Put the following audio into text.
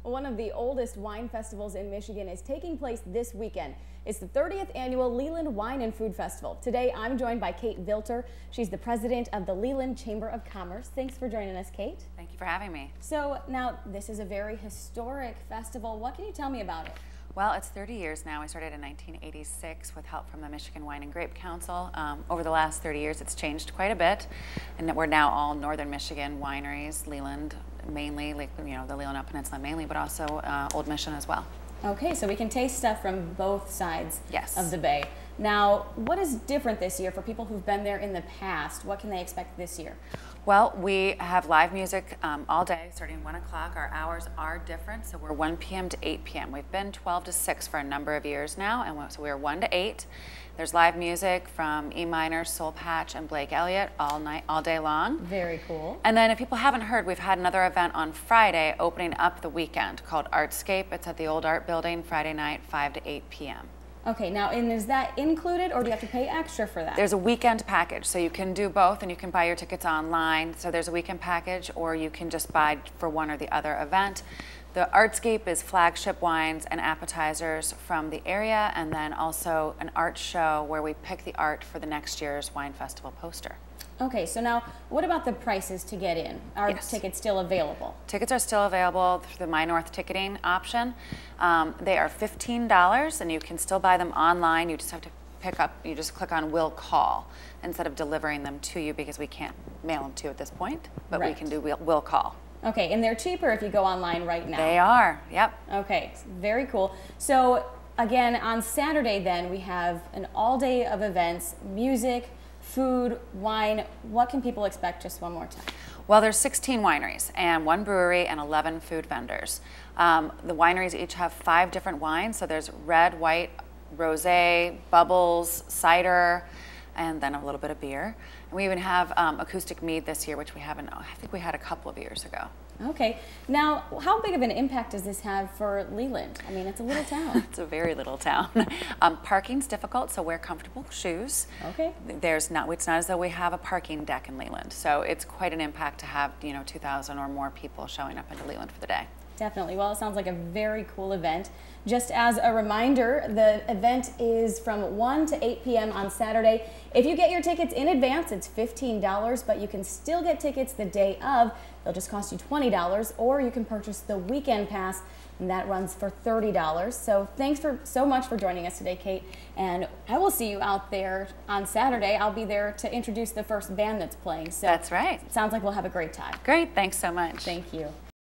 One of the oldest wine festivals in Michigan is taking place this weekend. It's the 30th annual Leland Wine and Food Festival. Today, I'm joined by Kate Vilter. She's the president of the Leland Chamber of Commerce. Thanks for joining us, Kate. Thank you for having me. So now, this is a very historic festival. What can you tell me about it? Well, it's 30 years now. We started in 1986 with help from the Michigan Wine and Grape Council. Over the last 30 years, it's changed quite a bit, and we're now all northern Michigan wineries, Leland mainly, like, the Leland Peninsula mainly, but also Old Mission as well. Okay, so we can taste stuff from both sides Yes. of the bay. Now, what is different this year for people who've been there in the past? What can they expect this year? Well, we have live music all day, starting 1 o'clock. Our hours are different, so we're 1 p.m. to 8 p.m. We've been 12 to 6 for a number of years now, and so we're 1 to 8. There's live music from E Minor, Soul Patch, and Blake Elliott all day long. Very cool. And then if people haven't heard, we've had another event on Friday opening up the weekend called Artscape. It's at the old art building, Friday night, 5 to 8 p.m. Okay, now, and is that included, or do you have to pay extra for that? There's a weekend package, so you can do both, and you can buy your tickets online. So there's a weekend package, or you can just buy for one or the other event. The Artscape is flagship wines and appetizers from the area, and then also an art show where we pick the art for the next year's wine festival poster. Okay, so now, what about the prices to get in? Are Yes. tickets still available? Tickets are still available through the My North ticketing option. They are $15, and you can still buy them online. You just have to you just click on Will Call instead of delivering them to you, because we can't mail them to you at this point, but we Right. can do Will Call. Okay, and they're cheaper if you go online right now. They are, yep. Okay, very cool. So again, on Saturday then, we have an all day of events, music, food, wine. What can people expect, just one more time? Well, there's 16 wineries and 1 brewery and 11 food vendors. The wineries each have 5 different wines. So there's red, white, rosé, bubbles, cider, and then a little bit of beer. And we even have acoustic mead this year, which we haven't, I think we had a couple of years ago. Okay, now how big of an impact does this have for Leland? I mean, it's a little town. It's a very little town. Parking's difficult, so wear comfortable shoes. Okay. It's not as though we have a parking deck in Leland, so it's quite an impact to have 2,000 or more people showing up into Leland for the day. Definitely. Well, it sounds like a very cool event. Just as a reminder, the event is from 1 to 8 p.m. on Saturday. If you get your tickets in advance, it's $15, but you can still get tickets the day of. They'll just cost you $20, or you can purchase the weekend pass, and that runs for $30. So thanks so much for joining us today, Kate, and I will see you out there on Saturday. I'll be there to introduce the first band that's playing. So that's right. Sounds like we'll have a great time. Great. Thanks so much. Thank you.